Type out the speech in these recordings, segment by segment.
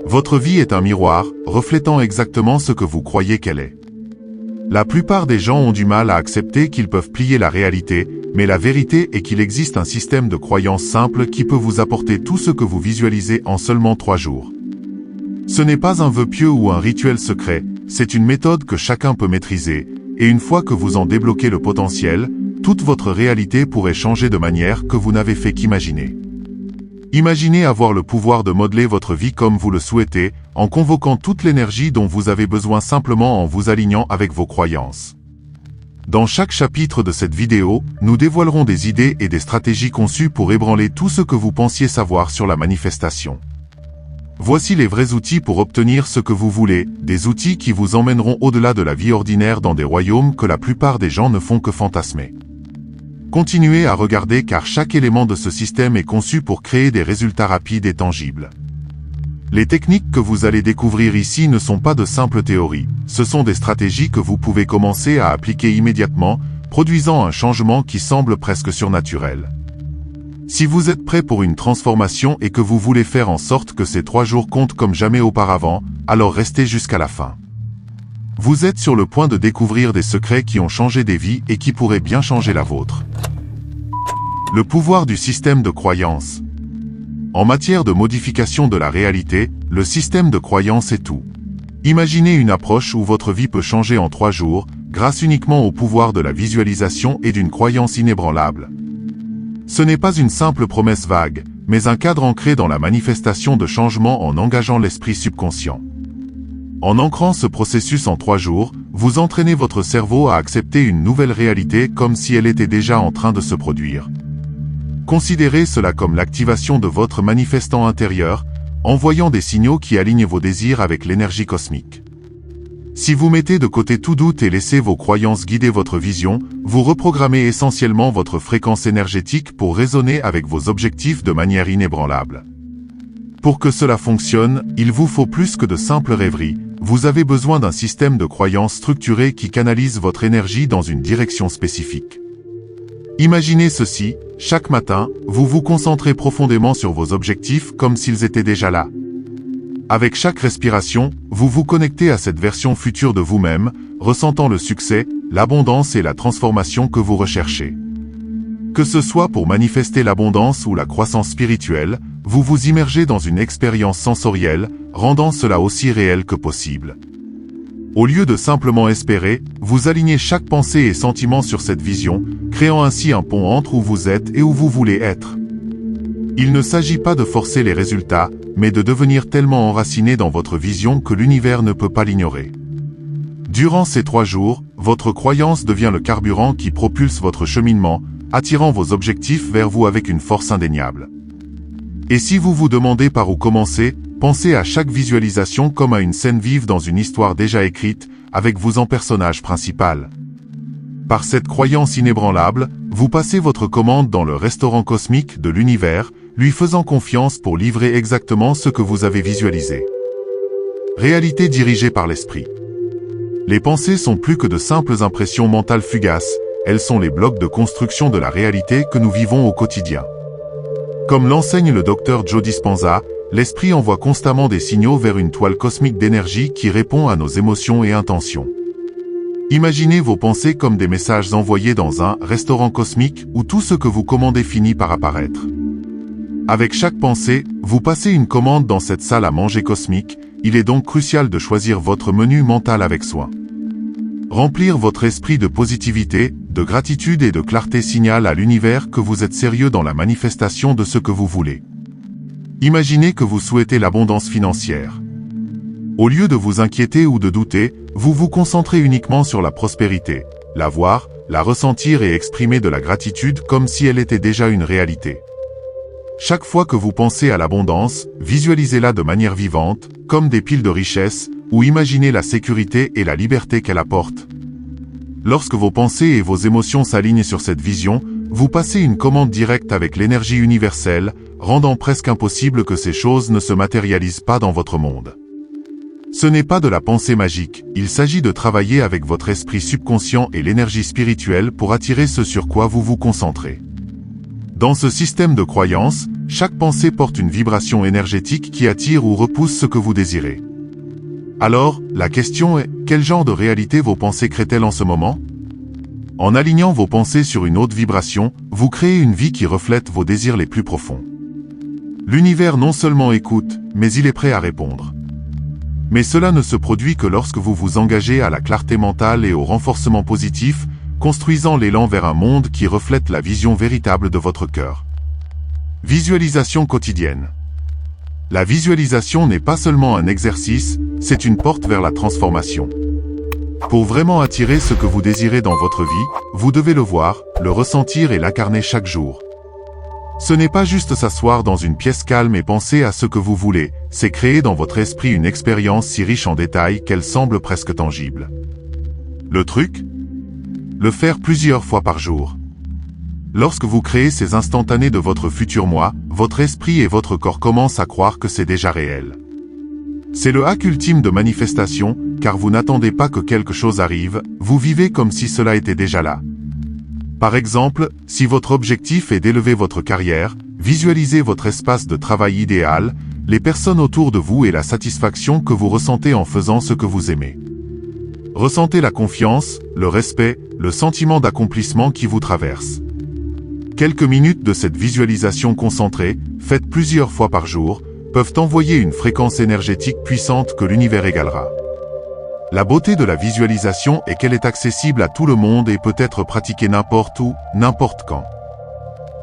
Votre vie est un miroir, reflétant exactement ce que vous croyez qu'elle est. La plupart des gens ont du mal à accepter qu'ils peuvent plier la réalité, mais la vérité est qu'il existe un système de croyances simple qui peut vous apporter tout ce que vous visualisez en seulement 3 jours. Ce n'est pas un vœu pieux ou un rituel secret, c'est une méthode que chacun peut maîtriser, et une fois que vous en débloquez le potentiel, toute votre réalité pourrait changer de manière que vous n'avez fait qu'imaginer. Imaginez avoir le pouvoir de modeler votre vie comme vous le souhaitez, en convoquant toute l'énergie dont vous avez besoin simplement en vous alignant avec vos croyances. Dans chaque chapitre de cette vidéo, nous dévoilerons des idées et des stratégies conçues pour ébranler tout ce que vous pensiez savoir sur la manifestation. Voici les vrais outils pour obtenir ce que vous voulez, des outils qui vous emmèneront au-delà de la vie ordinaire dans des royaumes que la plupart des gens ne font que fantasmer. Continuez à regarder car chaque élément de ce système est conçu pour créer des résultats rapides et tangibles. Les techniques que vous allez découvrir ici ne sont pas de simples théories, ce sont des stratégies que vous pouvez commencer à appliquer immédiatement, produisant un changement qui semble presque surnaturel. Si vous êtes prêt pour une transformation et que vous voulez faire en sorte que ces 3 jours comptent comme jamais auparavant, alors restez jusqu'à la fin. Vous êtes sur le point de découvrir des secrets qui ont changé des vies et qui pourraient bien changer la vôtre. Le pouvoir du système de croyance. En matière de modification de la réalité, le système de croyance est tout. Imaginez une approche où votre vie peut changer en 3 jours, grâce uniquement au pouvoir de la visualisation et d'une croyance inébranlable. Ce n'est pas une simple promesse vague, mais un cadre ancré dans la manifestation de changement en engageant l'esprit subconscient. En ancrant ce processus en 3 jours, vous entraînez votre cerveau à accepter une nouvelle réalité comme si elle était déjà en train de se produire. Considérez cela comme l'activation de votre manifestant intérieur, envoyant des signaux qui alignent vos désirs avec l'énergie cosmique. Si vous mettez de côté tout doute et laissez vos croyances guider votre vision, vous reprogrammez essentiellement votre fréquence énergétique pour résonner avec vos objectifs de manière inébranlable. Pour que cela fonctionne, il vous faut plus que de simples rêveries, vous avez besoin d'un système de croyances structuré qui canalise votre énergie dans une direction spécifique. Imaginez ceci, chaque matin, vous vous concentrez profondément sur vos objectifs comme s'ils étaient déjà là. Avec chaque respiration, vous vous connectez à cette version future de vous-même, ressentant le succès, l'abondance et la transformation que vous recherchez. Que ce soit pour manifester l'abondance ou la croissance spirituelle, vous vous immergez dans une expérience sensorielle, rendant cela aussi réel que possible. Au lieu de simplement espérer, vous alignez chaque pensée et sentiment sur cette vision, créant ainsi un pont entre où vous êtes et où vous voulez être. Il ne s'agit pas de forcer les résultats, mais de devenir tellement enraciné dans votre vision que l'univers ne peut pas l'ignorer. Durant ces 3 jours, votre croyance devient le carburant qui propulse votre cheminement, attirant vos objectifs vers vous avec une force indéniable. Et si vous vous demandez par où commencer, pensez à chaque visualisation comme à une scène vive dans une histoire déjà écrite, avec vous en personnage principal. Par cette croyance inébranlable, vous passez votre commande dans le restaurant cosmique de l'univers, lui faisant confiance pour livrer exactement ce que vous avez visualisé. Réalité dirigée par l'esprit. Les pensées sont plus que de simples impressions mentales fugaces, elles sont les blocs de construction de la réalité que nous vivons au quotidien. Comme l'enseigne le Dr Joe Dispenza, l'esprit envoie constamment des signaux vers une toile cosmique d'énergie qui répond à nos émotions et intentions. Imaginez vos pensées comme des messages envoyés dans un restaurant cosmique où tout ce que vous commandez finit par apparaître. Avec chaque pensée, vous passez une commande dans cette salle à manger cosmique, il est donc crucial de choisir votre menu mental avec soin. Remplir votre esprit de positivité, de gratitude et de clarté signale à l'univers que vous êtes sérieux dans la manifestation de ce que vous voulez. Imaginez que vous souhaitez l'abondance financière. Au lieu de vous inquiéter ou de douter, vous vous concentrez uniquement sur la prospérité, la voir, la ressentir et exprimer de la gratitude comme si elle était déjà une réalité. Chaque fois que vous pensez à l'abondance, visualisez-la de manière vivante, comme des piles de richesses, ou imaginez la sécurité et la liberté qu'elle apporte. Lorsque vos pensées et vos émotions s'alignent sur cette vision, vous passez une commande directe avec l'énergie universelle, rendant presque impossible que ces choses ne se matérialisent pas dans votre monde. Ce n'est pas de la pensée magique, il s'agit de travailler avec votre esprit subconscient et l'énergie spirituelle pour attirer ce sur quoi vous vous concentrez. Dans ce système de croyance, chaque pensée porte une vibration énergétique qui attire ou repousse ce que vous désirez. Alors, la question est, quel genre de réalité vos pensées créent-elles en ce moment? En alignant vos pensées sur une haute vibration, vous créez une vie qui reflète vos désirs les plus profonds. L'univers non seulement écoute, mais il est prêt à répondre. Mais cela ne se produit que lorsque vous vous engagez à la clarté mentale et au renforcement positif, construisant l'élan vers un monde qui reflète la vision véritable de votre cœur. Visualisation quotidienne. La visualisation n'est pas seulement un exercice, c'est une porte vers la transformation. Pour vraiment attirer ce que vous désirez dans votre vie, vous devez le voir, le ressentir et l'incarner chaque jour. Ce n'est pas juste s'asseoir dans une pièce calme et penser à ce que vous voulez, c'est créer dans votre esprit une expérience si riche en détails qu'elle semble presque tangible. Le truc? Le faire plusieurs fois par jour. Lorsque vous créez ces instantanés de votre futur moi, votre esprit et votre corps commencent à croire que c'est déjà réel. C'est le hack ultime de manifestation, car vous n'attendez pas que quelque chose arrive, vous vivez comme si cela était déjà là. Par exemple, si votre objectif est d'élever votre carrière, visualisez votre espace de travail idéal, les personnes autour de vous et la satisfaction que vous ressentez en faisant ce que vous aimez. Ressentez la confiance, le respect, le sentiment d'accomplissement qui vous traverse. Quelques minutes de cette visualisation concentrée, faite plusieurs fois par jour, peuvent envoyer une fréquence énergétique puissante que l'univers égalera. La beauté de la visualisation est qu'elle est accessible à tout le monde et peut être pratiquée n'importe où, n'importe quand.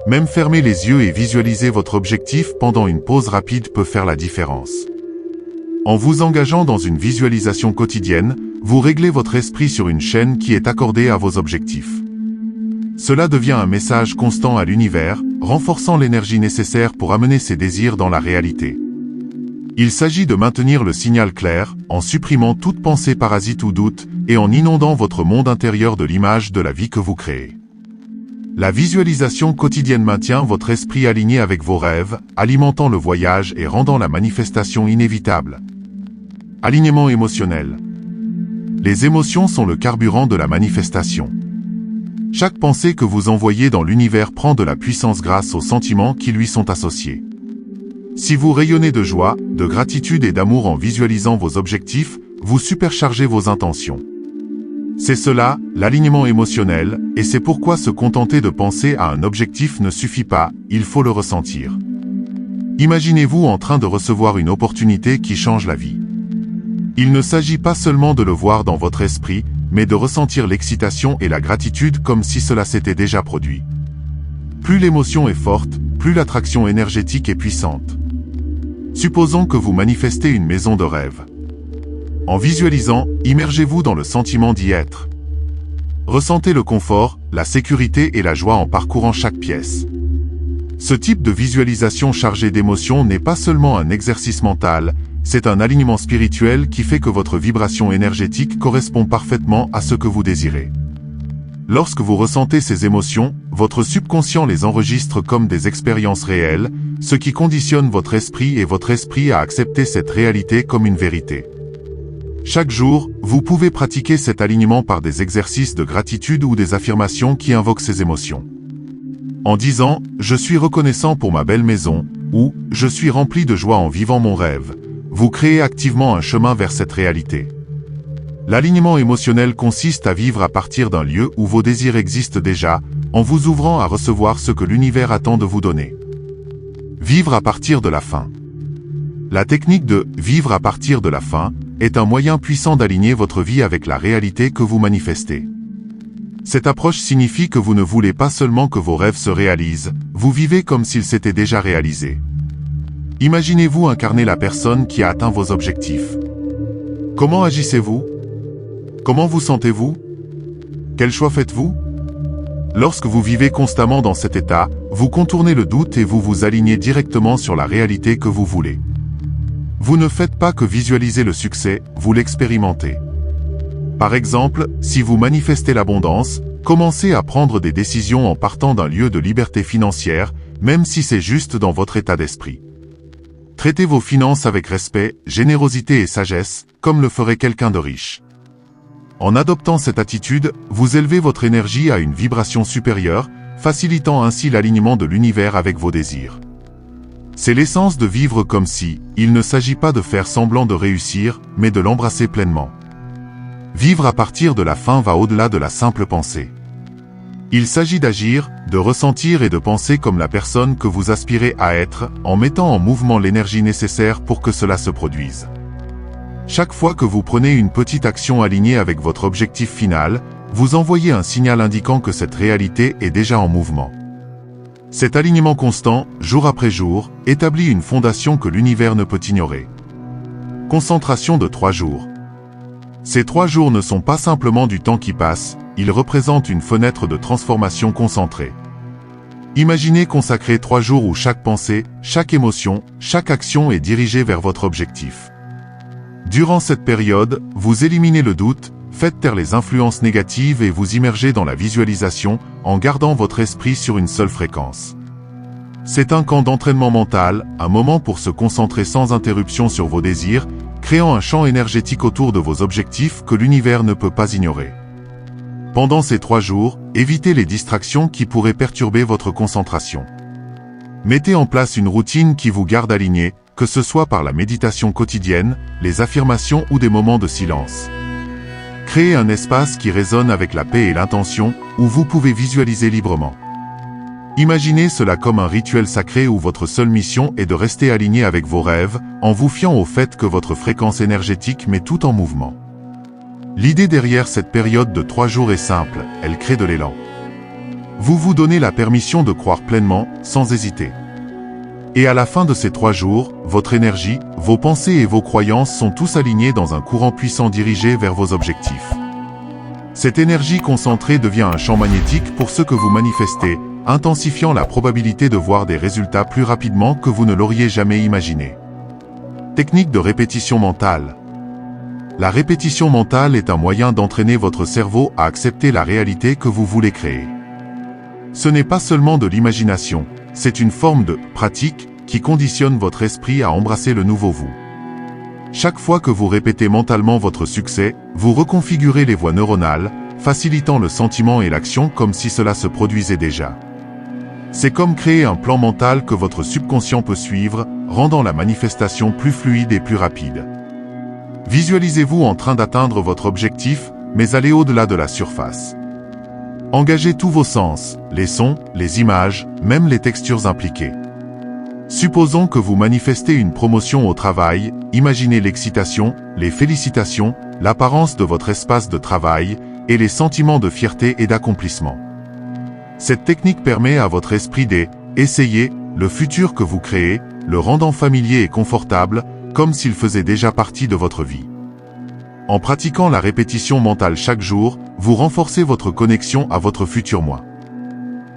Même fermer les yeux et visualiser votre objectif pendant une pause rapide peut faire la différence. En vous engageant dans une visualisation quotidienne, vous réglez votre esprit sur une chaîne qui est accordée à vos objectifs. Cela devient un message constant à l'univers, renforçant l'énergie nécessaire pour amener ses désirs dans la réalité. Il s'agit de maintenir le signal clair, en supprimant toute pensée parasite ou doute, et en inondant votre monde intérieur de l'image de la vie que vous créez. La visualisation quotidienne maintient votre esprit aligné avec vos rêves, alimentant le voyage et rendant la manifestation inévitable. Alignement émotionnel. Les émotions sont le carburant de la manifestation. Chaque pensée que vous envoyez dans l'univers prend de la puissance grâce aux sentiments qui lui sont associés. Si vous rayonnez de joie, de gratitude et d'amour en visualisant vos objectifs, vous superchargez vos intentions. C'est cela, l'alignement émotionnel, et c'est pourquoi se contenter de penser à un objectif ne suffit pas, il faut le ressentir. Imaginez-vous en train de recevoir une opportunité qui change la vie. Il ne s'agit pas seulement de le voir dans votre esprit, mais de ressentir l'excitation et la gratitude comme si cela s'était déjà produit. Plus l'émotion est forte, plus l'attraction énergétique est puissante. Supposons que vous manifestez une maison de rêve. En visualisant, immergez-vous dans le sentiment d'y être. Ressentez le confort, la sécurité et la joie en parcourant chaque pièce. Ce type de visualisation chargée d'émotions n'est pas seulement un exercice mental, c'est un alignement spirituel qui fait que votre vibration énergétique correspond parfaitement à ce que vous désirez. Lorsque vous ressentez ces émotions, votre subconscient les enregistre comme des expériences réelles, ce qui conditionne votre esprit et votre esprit à accepter cette réalité comme une vérité. Chaque jour, vous pouvez pratiquer cet alignement par des exercices de gratitude ou des affirmations qui invoquent ces émotions. En disant « Je suis reconnaissant pour ma belle maison » ou « Je suis rempli de joie en vivant mon rêve », vous créez activement un chemin vers cette réalité. L'alignement émotionnel consiste à vivre à partir d'un lieu où vos désirs existent déjà, en vous ouvrant à recevoir ce que l'univers attend de vous donner. Vivre à partir de la faim. La technique de « vivre à partir de la faim » est un moyen puissant d'aligner votre vie avec la réalité que vous manifestez. Cette approche signifie que vous ne voulez pas seulement que vos rêves se réalisent, vous vivez comme s'ils s'étaient déjà réalisés. Imaginez-vous incarner la personne qui a atteint vos objectifs. Comment agissez-vous? Comment vous sentez-vous? Quel choix faites-vous? Lorsque vous vivez constamment dans cet état, vous contournez le doute et vous vous alignez directement sur la réalité que vous voulez. Vous ne faites pas que visualiser le succès, vous l'expérimentez. Par exemple, si vous manifestez l'abondance, commencez à prendre des décisions en partant d'un lieu de liberté financière, même si c'est juste dans votre état d'esprit. Traitez vos finances avec respect, générosité et sagesse, comme le ferait quelqu'un de riche. En adoptant cette attitude, vous élevez votre énergie à une vibration supérieure, facilitant ainsi l'alignement de l'univers avec vos désirs. C'est l'essence de vivre comme si, il ne s'agit pas de faire semblant de réussir, mais de l'embrasser pleinement. Vivre à partir de la fin va au-delà de la simple pensée. Il s'agit d'agir, de ressentir et de penser comme la personne que vous aspirez à être, en mettant en mouvement l'énergie nécessaire pour que cela se produise. Chaque fois que vous prenez une petite action alignée avec votre objectif final, vous envoyez un signal indiquant que cette réalité est déjà en mouvement. Cet alignement constant, jour après jour, établit une fondation que l'univers ne peut ignorer. Concentration de 3 jours. Ces 3 jours ne sont pas simplement du temps qui passe, ils représentent une fenêtre de transformation concentrée. Imaginez consacrer 3 jours où chaque pensée, chaque émotion, chaque action est dirigée vers votre objectif. Durant cette période, vous éliminez le doute, faites taire les influences négatives et vous immergez dans la visualisation, en gardant votre esprit sur une seule fréquence. C'est un camp d'entraînement mental, un moment pour se concentrer sans interruption sur vos désirs, créant un champ énergétique autour de vos objectifs que l'univers ne peut pas ignorer. Pendant ces 3 jours, évitez les distractions qui pourraient perturber votre concentration. Mettez en place une routine qui vous garde aligné, que ce soit par la méditation quotidienne, les affirmations ou des moments de silence. Créez un espace qui résonne avec la paix et l'intention, où vous pouvez visualiser librement. Imaginez cela comme un rituel sacré où votre seule mission est de rester aligné avec vos rêves, en vous fiant au fait que votre fréquence énergétique met tout en mouvement. L'idée derrière cette période de 3 jours est simple, elle crée de l'élan. Vous vous donnez la permission de croire pleinement, sans hésiter. Et à la fin de ces 3 jours, votre énergie, vos pensées et vos croyances sont tous alignés dans un courant puissant dirigé vers vos objectifs. Cette énergie concentrée devient un champ magnétique pour ce que vous manifestez, intensifiant la probabilité de voir des résultats plus rapidement que vous ne l'auriez jamais imaginé. Technique de répétition mentale. La répétition mentale est un moyen d'entraîner votre cerveau à accepter la réalité que vous voulez créer. Ce n'est pas seulement de l'imagination, c'est une forme de pratique qui conditionne votre esprit à embrasser le nouveau vous. Chaque fois que vous répétez mentalement votre succès, vous reconfigurez les voies neuronales, facilitant le sentiment et l'action comme si cela se produisait déjà. C'est comme créer un plan mental que votre subconscient peut suivre, rendant la manifestation plus fluide et plus rapide. Visualisez-vous en train d'atteindre votre objectif, mais allez au-delà de la surface. Engagez tous vos sens, les sons, les images, même les textures impliquées. Supposons que vous manifestez une promotion au travail, imaginez l'excitation, les félicitations, l'apparence de votre espace de travail, et les sentiments de fierté et d'accomplissement. Cette technique permet à votre esprit d'essayer le futur que vous créez, le rendant familier et confortable, comme s'il faisait déjà partie de votre vie. En pratiquant la répétition mentale chaque jour, vous renforcez votre connexion à votre futur moi.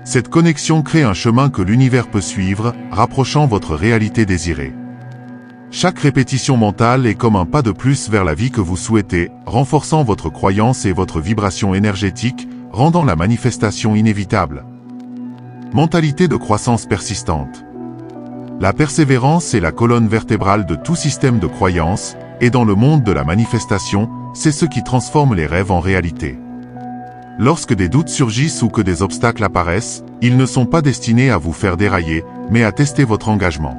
Cette connexion crée un chemin que l'univers peut suivre, rapprochant votre réalité désirée. Chaque répétition mentale est comme un pas de plus vers la vie que vous souhaitez, renforçant votre croyance et votre vibration énergétique, rendant la manifestation inévitable. Mentalité de croissance persistante. La persévérance est la colonne vertébrale de tout système de croyance, et dans le monde de la manifestation, c'est ce qui transforme les rêves en réalité. Lorsque des doutes surgissent ou que des obstacles apparaissent, ils ne sont pas destinés à vous faire dérailler, mais à tester votre engagement.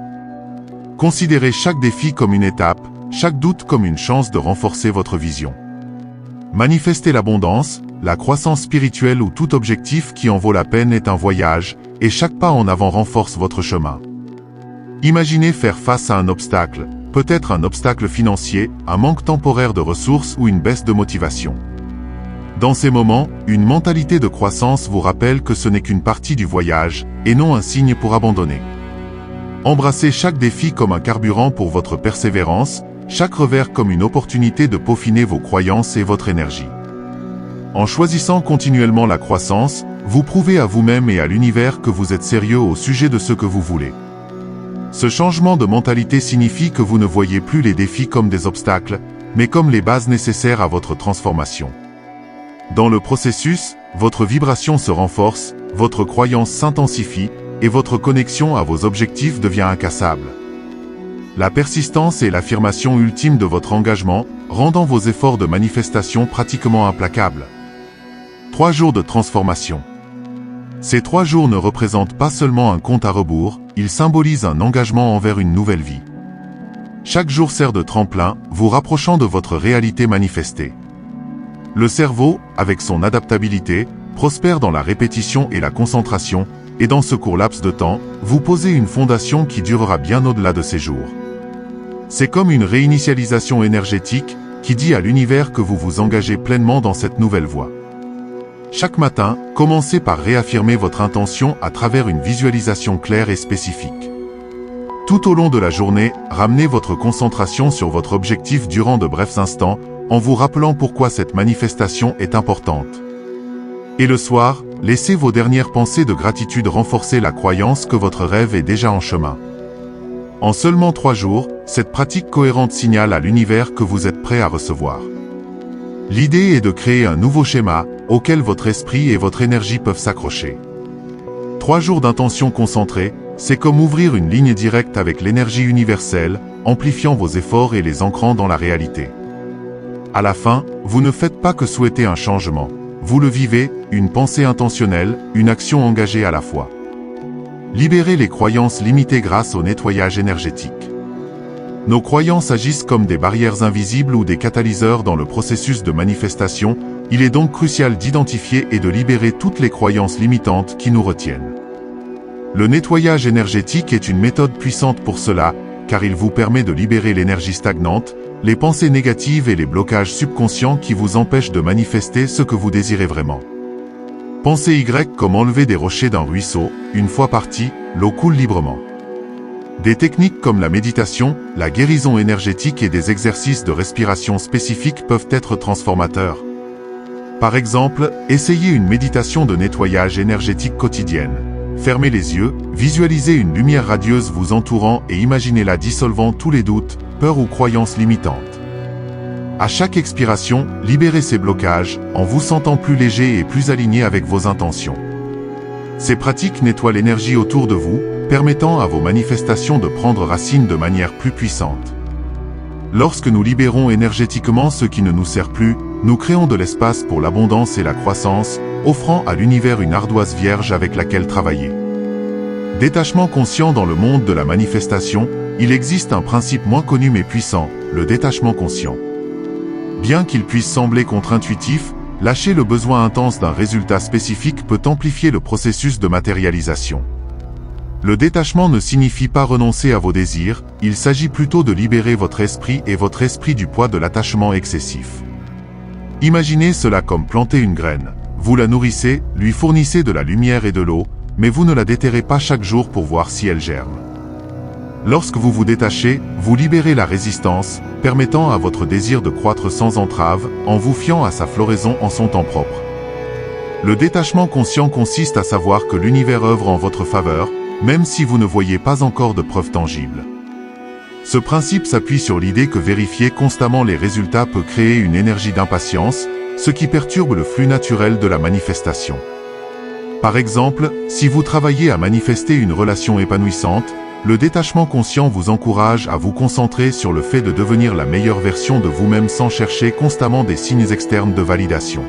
Considérez chaque défi comme une étape, chaque doute comme une chance de renforcer votre vision. Manifestez l'abondance, la croissance spirituelle ou tout objectif qui en vaut la peine est un voyage, et chaque pas en avant renforce votre chemin. Imaginez faire face à un obstacle, peut-être un obstacle financier, un manque temporaire de ressources ou une baisse de motivation. Dans ces moments, une mentalité de croissance vous rappelle que ce n'est qu'une partie du voyage, et non un signe pour abandonner. Embrassez chaque défi comme un carburant pour votre persévérance, chaque revers comme une opportunité de peaufiner vos croyances et votre énergie. En choisissant continuellement la croissance, vous prouvez à vous-même et à l'univers que vous êtes sérieux au sujet de ce que vous voulez. Ce changement de mentalité signifie que vous ne voyez plus les défis comme des obstacles, mais comme les bases nécessaires à votre transformation. Dans le processus, votre vibration se renforce, votre croyance s'intensifie, et votre connexion à vos objectifs devient incassable. La persistance est l'affirmation ultime de votre engagement, rendant vos efforts de manifestation pratiquement implacables. 3 jours de transformation. Ces 3 jours ne représentent pas seulement un compte à rebours, ils symbolisent un engagement envers une nouvelle vie. Chaque jour sert de tremplin, vous rapprochant de votre réalité manifestée. Le cerveau, avec son adaptabilité, prospère dans la répétition et la concentration, et dans ce court laps de temps, vous posez une fondation qui durera bien au-delà de ces jours. C'est comme une réinitialisation énergétique qui dit à l'univers que vous vous engagez pleinement dans cette nouvelle voie. Chaque matin, commencez par réaffirmer votre intention à travers une visualisation claire et spécifique. Tout au long de la journée, ramenez votre concentration sur votre objectif durant de brefs instants, en vous rappelant pourquoi cette manifestation est importante. Et le soir, laissez vos dernières pensées de gratitude renforcer la croyance que votre rêve est déjà en chemin. En seulement 3 jours, cette pratique cohérente signale à l'univers que vous êtes prêt à recevoir. L'idée est de créer un nouveau schéma, auquel votre esprit et votre énergie peuvent s'accrocher. 3 jours d'intention concentrée, c'est comme ouvrir une ligne directe avec l'énergie universelle, amplifiant vos efforts et les ancrant dans la réalité. À la fin, vous ne faites pas que souhaiter un changement. Vous le vivez, une pensée intentionnelle, une action engagée à la fois. Libérez les croyances limitées grâce au nettoyage énergétique. Nos croyances agissent comme des barrières invisibles ou des catalyseurs dans le processus de manifestation, il est donc crucial d'identifier et de libérer toutes les croyances limitantes qui nous retiennent. Le nettoyage énergétique est une méthode puissante pour cela, car il vous permet de libérer l'énergie stagnante, les pensées négatives et les blocages subconscients qui vous empêchent de manifester ce que vous désirez vraiment. Pensez Y comme enlever des rochers d'un ruisseau, une fois parti, l'eau coule librement. Des techniques comme la méditation, la guérison énergétique et des exercices de respiration spécifiques peuvent être transformateurs. Par exemple, essayez une méditation de nettoyage énergétique quotidienne. Fermez les yeux, visualisez une lumière radieuse vous entourant et imaginez-la dissolvant tous les doutes, peurs ou croyances limitantes. À chaque expiration, libérez ces blocages, en vous sentant plus léger et plus aligné avec vos intentions. Ces pratiques nettoient l'énergie autour de vous, permettant à vos manifestations de prendre racine de manière plus puissante. Lorsque nous libérons énergétiquement ce qui ne nous sert plus, nous créons de l'espace pour l'abondance et la croissance, offrant à l'univers une ardoise vierge avec laquelle travailler. Détachement conscient dans le monde de la manifestation, il existe un principe moins connu mais puissant, le détachement conscient. Bien qu'il puisse sembler contre-intuitif, lâcher le besoin intense d'un résultat spécifique peut amplifier le processus de matérialisation. Le détachement ne signifie pas renoncer à vos désirs, il s'agit plutôt de libérer votre esprit et votre esprit du poids de l'attachement excessif. Imaginez cela comme planter une graine. Vous la nourrissez, lui fournissez de la lumière et de l'eau, mais vous ne la déterrez pas chaque jour pour voir si elle germe. Lorsque vous vous détachez, vous libérez la résistance, permettant à votre désir de croître sans entrave, en vous fiant à sa floraison en son temps propre. Le détachement conscient consiste à savoir que l'univers œuvre en votre faveur, même si vous ne voyez pas encore de preuves tangibles. Ce principe s'appuie sur l'idée que vérifier constamment les résultats peut créer une énergie d'impatience, ce qui perturbe le flux naturel de la manifestation. Par exemple, si vous travaillez à manifester une relation épanouissante, le détachement conscient vous encourage à vous concentrer sur le fait de devenir la meilleure version de vous-même sans chercher constamment des signes externes de validation.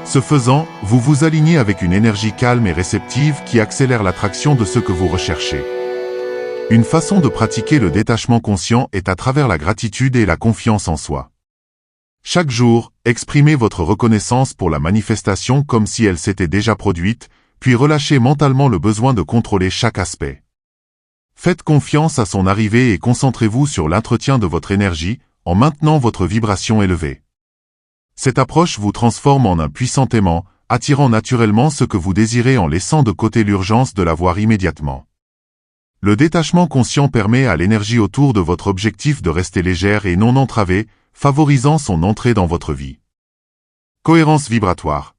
Ce faisant, vous vous alignez avec une énergie calme et réceptive qui accélère l'attraction de ce que vous recherchez. Une façon de pratiquer le détachement conscient est à travers la gratitude et la confiance en soi. Chaque jour, exprimez votre reconnaissance pour la manifestation comme si elle s'était déjà produite, puis relâchez mentalement le besoin de contrôler chaque aspect. Faites confiance à son arrivée et concentrez-vous sur l'entretien de votre énergie, en maintenant votre vibration élevée. Cette approche vous transforme en un puissant aimant, attirant naturellement ce que vous désirez en laissant de côté l'urgence de l'avoir immédiatement. Le détachement conscient permet à l'énergie autour de votre objectif de rester légère et non entravée, favorisant son entrée dans votre vie. Cohérence vibratoire.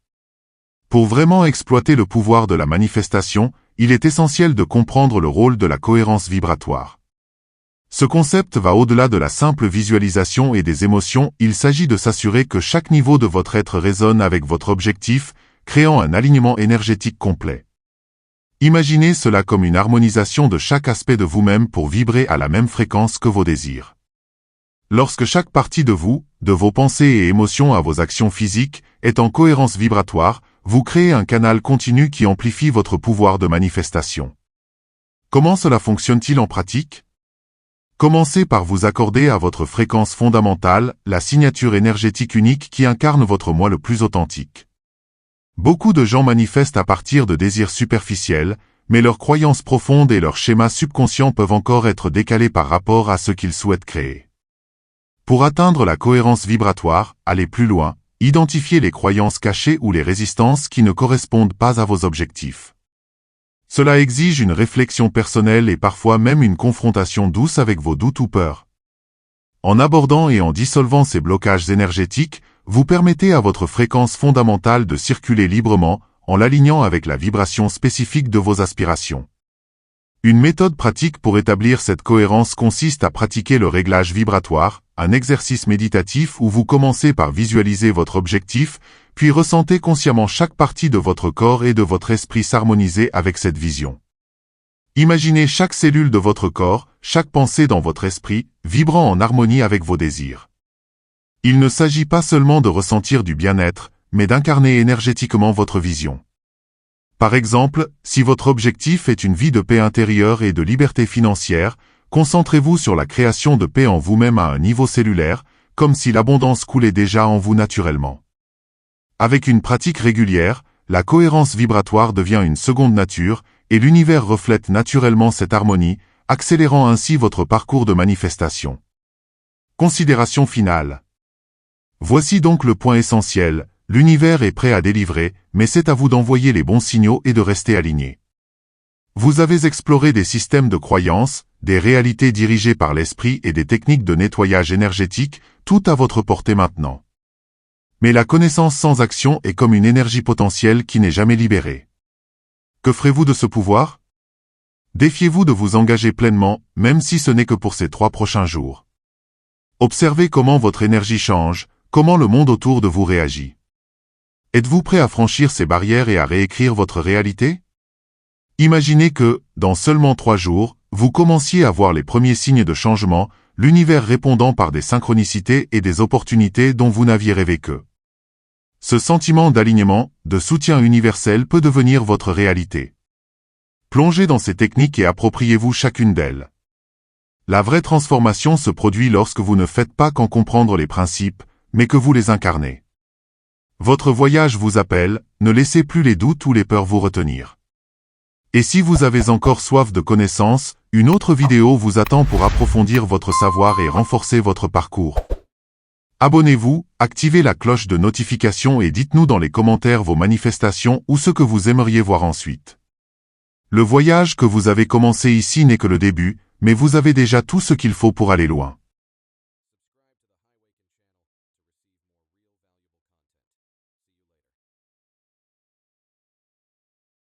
Pour vraiment exploiter le pouvoir de la manifestation, il est essentiel de comprendre le rôle de la cohérence vibratoire. Ce concept va au-delà de la simple visualisation et des émotions, il s'agit de s'assurer que chaque niveau de votre être résonne avec votre objectif, créant un alignement énergétique complet. Imaginez cela comme une harmonisation de chaque aspect de vous-même pour vibrer à la même fréquence que vos désirs. Lorsque chaque partie de vous, de vos pensées et émotions à vos actions physiques, est en cohérence vibratoire, vous créez un canal continu qui amplifie votre pouvoir de manifestation. Comment cela fonctionne-t-il en pratique? Commencez par vous accorder à votre fréquence fondamentale, la signature énergétique unique qui incarne votre moi le plus authentique. Beaucoup de gens manifestent à partir de désirs superficiels, mais leurs croyances profondes et leurs schémas subconscients peuvent encore être décalés par rapport à ce qu'ils souhaitent créer. Pour atteindre la cohérence vibratoire, allez plus loin, identifiez les croyances cachées ou les résistances qui ne correspondent pas à vos objectifs. Cela exige une réflexion personnelle et parfois même une confrontation douce avec vos doutes ou peurs. En abordant et en dissolvant ces blocages énergétiques, vous permettez à votre fréquence fondamentale de circuler librement, en l'alignant avec la vibration spécifique de vos aspirations. Une méthode pratique pour établir cette cohérence consiste à pratiquer le réglage vibratoire, un exercice méditatif où vous commencez par visualiser votre objectif, puis ressentez consciemment chaque partie de votre corps et de votre esprit s'harmoniser avec cette vision. Imaginez chaque cellule de votre corps, chaque pensée dans votre esprit, vibrant en harmonie avec vos désirs. Il ne s'agit pas seulement de ressentir du bien-être, mais d'incarner énergétiquement votre vision. Par exemple, si votre objectif est une vie de paix intérieure et de liberté financière, concentrez-vous sur la création de paix en vous-même à un niveau cellulaire, comme si l'abondance coulait déjà en vous naturellement. Avec une pratique régulière, la cohérence vibratoire devient une seconde nature, et l'univers reflète naturellement cette harmonie, accélérant ainsi votre parcours de manifestation. Considération finale. Voici donc le point essentiel, l'univers est prêt à délivrer, mais c'est à vous d'envoyer les bons signaux et de rester aligné. Vous avez exploré des systèmes de croyances, des réalités dirigées par l'esprit et des techniques de nettoyage énergétique, tout à votre portée maintenant. Mais la connaissance sans action est comme une énergie potentielle qui n'est jamais libérée. Que ferez-vous de ce pouvoir? Défiez-vous de vous engager pleinement, même si ce n'est que pour ces 3 prochains jours. Observez comment votre énergie change, comment le monde autour de vous réagit. Êtes-vous prêt à franchir ces barrières et à réécrire votre réalité? Imaginez que, dans seulement 3 jours, vous commenciez à voir les premiers signes de changement, l'univers répondant par des synchronicités et des opportunités dont vous n'aviez rêvé que. Ce sentiment d'alignement, de soutien universel peut devenir votre réalité. Plongez dans ces techniques et appropriez-vous chacune d'elles. La vraie transformation se produit lorsque vous ne faites pas qu'en comprendre les principes, mais que vous les incarnez. Votre voyage vous appelle, ne laissez plus les doutes ou les peurs vous retenir. Et si vous avez encore soif de connaissances, une autre vidéo vous attend pour approfondir votre savoir et renforcer votre parcours. Abonnez-vous, activez la cloche de notification et dites-nous dans les commentaires vos manifestations ou ce que vous aimeriez voir ensuite. Le voyage que vous avez commencé ici n'est que le début, mais vous avez déjà tout ce qu'il faut pour aller loin.